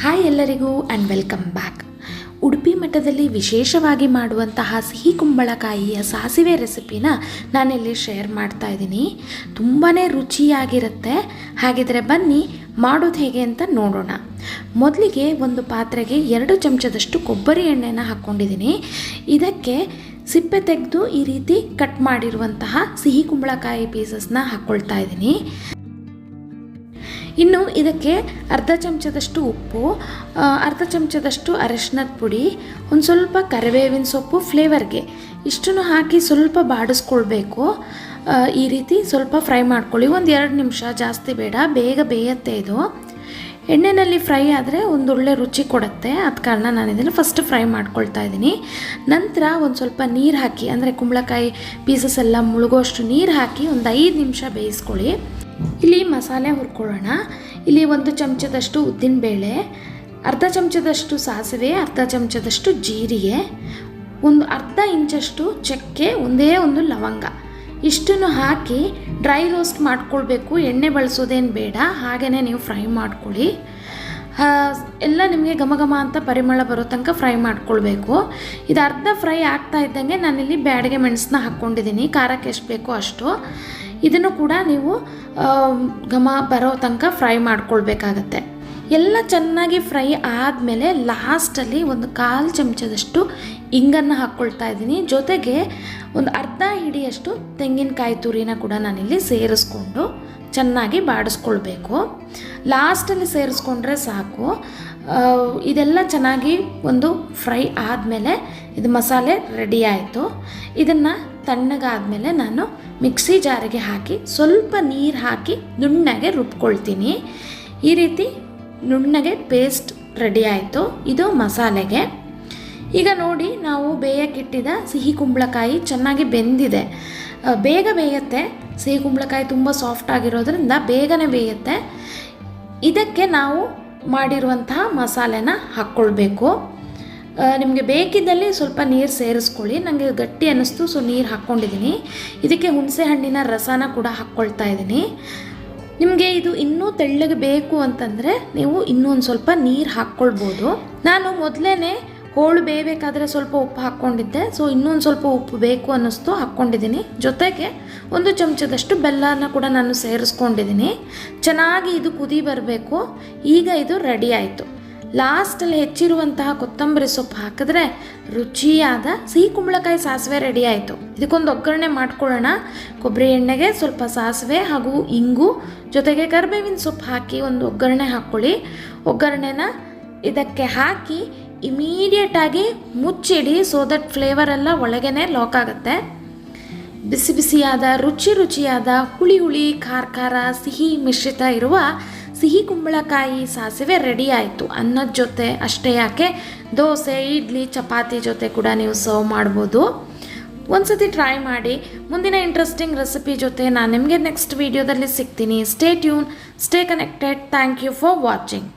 Hi ಎಲ್ಲರಿಗೂ and welcome back. Udupi ಮಠದಲ್ಲಿ ವಿಶೇಷವಾಗಿ ಮಾಡುವಂತಹ ಸಿಹಿ ಕುಂಬಳಕಾಯಿಯ ಸಾಸಿವೆ ರೆಸಿಪಿನ ನಾನಿಲ್ಲಿ ಶೇರ್ ಮಾಡ್ತಾ ಇದ್ದೀನಿ. ತುಂಬಾ ರುಚಿಯಾಗಿರುತ್ತೆ. ಹಾಗಿದ್ರೆ ಬನ್ನಿ ಮಾಡೋದು ಹೇಗೆ ಅಂತ ನೋಡೋಣ. ಮೊದಲಿಗೆ ಒಂದು ಪಾತ್ರೆಗೆ 2 ಚಮಚದಷ್ಟು ಕೊಬ್ಬರಿ ಎಣ್ಣೆನ ಹಾಕ್ಕೊಂಡಿದ್ದೀನಿ. ಇದಕ್ಕೆ ಸಿಪ್ಪೆ ತೆಗೆದು ಈ ರೀತಿ ಕಟ್ ಮಾಡಿರುವಂತಹ ಸಿಹಿ ಕುಂಬಳಕಾಯಿ ಪೀಸಸ್ನ ಹಾಕ್ಕೊಳ್ತಾ ಇದ್ದೀನಿ. ಇನ್ನು ಇದಕ್ಕೆ ಅರ್ಧ ಚಮಚದಷ್ಟು ಉಪ್ಪು, ಅರ್ಧ ಚಮಚದಷ್ಟು ಅರಿಶಿನದ ಪುಡಿ, ಒಂದು ಸ್ವಲ್ಪ ಕರಿಬೇವಿನ ಸೊಪ್ಪು ಫ್ಲೇವರ್ಗೆ ಇಷ್ಟನ್ನು ಹಾಕಿ ಸ್ವಲ್ಪ ಬಾಡಿಸ್ಕೊಳ್ಬೇಕು. ಈ ರೀತಿ ಸ್ವಲ್ಪ ಫ್ರೈ ಮಾಡ್ಕೊಳ್ಳಿ. ಒಂದು 2 ನಿಮಿಷ, ಜಾಸ್ತಿ ಬೇಡ, ಬೇಗ ಬೇಯುತ್ತೆ ಇದು. ಎಣ್ಣೆಯಲ್ಲಿ ಫ್ರೈ ಆದರೆ ಒಂದೊಳ್ಳೆ ರುಚಿ ಕೊಡುತ್ತೆ. ಆದ ಕಾರಣ ನಾನು ಇದನ್ನು ಫಸ್ಟ್ ಫ್ರೈ ಮಾಡ್ಕೊಳ್ತಾ ಇದ್ದೀನಿ. ನಂತರ ಒಂದು ಸ್ವಲ್ಪ ನೀರು ಹಾಕಿ, ಅಂದರೆ ಕುಂಬಳಕಾಯಿ ಪೀಸಸ್ ಎಲ್ಲ ಮುಳುಗೋಷ್ಟು ನೀರು ಹಾಕಿ ಒಂದು 5 ನಿಮಿಷ ಬೇಯಿಸ್ಕೊಳ್ಳಿ. ಇಲ್ಲಿ ಮಸಾಲೆ ಹುರ್ಕೊಳ್ಳೋಣ. ಇಲ್ಲಿ 1 ಚಮಚದಷ್ಟು ಉದ್ದಿನಬೇಳೆ, ಅರ್ಧ ಚಮಚದಷ್ಟು ಸಾಸಿವೆ, ಅರ್ಧ ಚಮಚದಷ್ಟು ಜೀರಿಗೆ, ಒಂದು ಅರ್ಧ ಇಂಚಷ್ಟು ಚಕ್ಕೆ, ಒಂದೇ ಒಂದು ಲವಂಗ, ಇಷ್ಟನ್ನು ಹಾಕಿ ಡ್ರೈ ರೋಸ್ಟ್ ಮಾಡ್ಕೊಳ್ಬೇಕು. ಎಣ್ಣೆ ಬಳಸೋದೇನು ಬೇಡ, ಹಾಗೆಯೇ ನೀವು ಫ್ರೈ ಮಾಡ್ಕೊಳ್ಳಿ. ಎಲ್ಲ ನಿಮಗೆ ಘಮ ಘಮ ಅಂತ ಪರಿಮಳ ಬರೋ ತನಕ ಫ್ರೈ ಮಾಡ್ಕೊಳ್ಬೇಕು. ಇದು ಅರ್ಧ ಫ್ರೈ ಆಗ್ತಾ ಇದ್ದಂಗೆ ನಾನಿಲ್ಲಿ ಬ್ಯಾಡಿಗೆ ಮೆಣಸನ್ನ ಹಾಕ್ಕೊಂಡಿದ್ದೀನಿ. ಖಾರಕ್ಕೆ ಎಷ್ಟು ಬೇಕೋ ಅಷ್ಟು. ಇದನ್ನು ಕೂಡ ನೀವು ಘಮ ಬರೋ ತನಕ ಫ್ರೈ ಮಾಡ್ಕೊಳ್ಬೇಕಾಗತ್ತೆ. ಎಲ್ಲ ಚೆನ್ನಾಗಿ ಫ್ರೈ ಆದಮೇಲೆ ಲಾಸ್ಟಲ್ಲಿ ಒಂದು 1/4 ಚಮಚದಷ್ಟು ಇಂಗನ್ನು ಹಾಕ್ಕೊಳ್ತಾ ಇದ್ದೀನಿ. ಜೊತೆಗೆ ಒಂದು ಅರ್ಧ ಹಿಡಿಯಷ್ಟು ತೆಂಗಿನಕಾಯಿ ತುರಿನ ಕೂಡ ನಾನಿಲ್ಲಿ ಸೇರಿಸ್ಕೊಂಡು ಚೆನ್ನಾಗಿ ಬಾಡಿಸ್ಕೊಳ್ಬೇಕು. ಲಾಸ್ಟಲ್ಲಿ ಸೇರಿಸ್ಕೊಂಡ್ರೆ ಸಾಕು. ಇದೆಲ್ಲ ಚೆನ್ನಾಗಿ ಒಂದು ಫ್ರೈ ಆದಮೇಲೆ ಇದು ಮಸಾಲೆ ರೆಡಿ ಆಯಿತು. ಇದನ್ನು ತಣ್ಣಗಾದಮೇಲೆ ನಾನು ಮಿಕ್ಸಿ ಜಾರಿಗೆ ಹಾಕಿ ಸ್ವಲ್ಪ ನೀರು ಹಾಕಿ ನುಣ್ಣಗೆ ರುಬ್ಕೊಳ್ತೀನಿ. ಈ ರೀತಿ ನುಣ್ಣಗೆ ಪೇಸ್ಟ್ ರೆಡಿ ಆಯಿತು. ಇದು ಮಸಾಲೆಗೆ. ಈಗ ನೋಡಿ, ನಾವು ಬೇಯಕ್ಕಿಟ್ಟಿದ್ದ ಸಿಹಿ ಕುಂಬಳಕಾಯಿ ಚೆನ್ನಾಗಿ ಬೆಂದಿದೆ. ಬೇಗ ಬೇಯುತ್ತೆ. ಸಿಹಿ ಕುಂಬಳಕಾಯಿ ತುಂಬ ಸಾಫ್ಟ್ ಆಗಿರೋದ್ರಿಂದ ಬೇಗನೆ ಬೇಯುತ್ತೆ. ಇದಕ್ಕೆ ನಾವು ಮಾಡಿರುವಂತಹ ಮಸಾಲೆನ ಹಾಕ್ಕೊಳ್ಬೇಕು. ನಿಮಗೆ ಬೇಕಿದ್ದಲ್ಲಿ ಸ್ವಲ್ಪ ನೀರು ಸೇರಿಸ್ಕೊಳ್ಳಿ. ನನಗೆ ಗಟ್ಟಿ ಅನ್ನಿಸ್ತು, ಸೊ ನೀರು ಹಾಕ್ಕೊಂಡಿದ್ದೀನಿ. ಇದಕ್ಕೆ ಹುಣಸೆ ಹಣ್ಣಿನ ರಸನ ಕೂಡ ಹಾಕ್ಕೊಳ್ತಾ ಇದ್ದೀನಿ. ನಿಮಗೆ ಇದು ಇನ್ನೂ ತೆಳ್ಳಗೆ ಬೇಕು ಅಂತಂದರೆ ನೀವು ಇನ್ನೂ ಒಂದು ಸ್ವಲ್ಪ ನೀರು ಹಾಕ್ಕೊಳ್ಬೋದು. ನಾನು ಮೊದಲೇ ಹೋಳು ಬೇಯಬೇಕಾದ್ರೆ ಸ್ವಲ್ಪ ಉಪ್ಪು ಹಾಕ್ಕೊಂಡಿದ್ದೆ, ಸೊ ಇನ್ನೊಂದು ಸ್ವಲ್ಪ ಉಪ್ಪು ಬೇಕು ಅನ್ನಿಸ್ತು, ಹಾಕ್ಕೊಂಡಿದ್ದೀನಿ. ಜೊತೆಗೆ 1 ಚಮಚದಷ್ಟು ಬೆಲ್ಲನ ಕೂಡ ನಾನು ಸೇರಿಸ್ಕೊಂಡಿದ್ದೀನಿ. ಚೆನ್ನಾಗಿ ಇದು ಕುದಿ ಬರಬೇಕು. ಈಗ ಇದು ರೆಡಿ ಆಯಿತು. ಲಾಸ್ಟಲ್ಲಿ ಹೆಚ್ಚಿರುವಂತಹ ಕೊತ್ತಂಬರಿ ಸೊಪ್ಪು ಹಾಕಿದ್ರೆ ರುಚಿಯಾದ ಸಿಹಿ ಕುಂಬಳಕಾಯಿ ಸಾಸಿವೆ ರೆಡಿ ಆಯಿತು. ಇದಕ್ಕೊಂದು ಒಗ್ಗರಣೆ ಮಾಡ್ಕೊಳ್ಳೋಣ. ಕೊಬ್ಬರಿ ಎಣ್ಣೆಗೆ ಸ್ವಲ್ಪ ಸಾಸಿವೆ ಹಾಗೂ ಇಂಗು, ಜೊತೆಗೆ ಕರಿಬೇವಿನ ಸೊಪ್ಪು ಹಾಕಿ ಒಂದು ಒಗ್ಗರಣೆ ಹಾಕ್ಕೊಳ್ಳಿ. ಒಗ್ಗರಣೆನ ಇದಕ್ಕೆ ಹಾಕಿ ಇಮಿಡಿಯೇಟಾಗಿ ಮುಚ್ಚಿಡಿ, ಸೋ ದಟ್ ಫ್ಲೇವರ್ ಎಲ್ಲ ಒಳಗೇ ಲಾಕ್ ಆಗುತ್ತೆ. ಬಿಸಿ ಬಿಸಿಯಾದ ರುಚಿಯಾದ ಹುಳಿ ಖಾರ ಖಾರ ಸಿಹಿ ಮಿಶ್ರಿತ ಇರುವ ಸಿಹಿ ಕುಂಬಳಕಾಯಿ ಸಾಸಿವೆ ರೆಡಿ ಆಯಿತು. ಅನ್ನದ ಜೊತೆ ಅಷ್ಟೇ ಯಾಕೆ, ದೋಸೆ, ಇಡ್ಲಿ, ಚಪಾತಿ ಜೊತೆ ಕೂಡ ನೀವು ಸರ್ವ್ ಮಾಡ್ಬೋದು. ಒಂದ್ಸತಿ ಟ್ರೈ ಮಾಡಿ. ಮುಂದಿನ ಇಂಟ್ರೆಸ್ಟಿಂಗ್ ರೆಸಿಪಿ ಜೊತೆ ನಾನು ನಿಮಗೆ ನೆಕ್ಸ್ಟ್ ವಿಡಿಯೋದಲ್ಲಿ ಸಿಗ್ತೀನಿ. Stay tune, stay connected. Thank you for watching.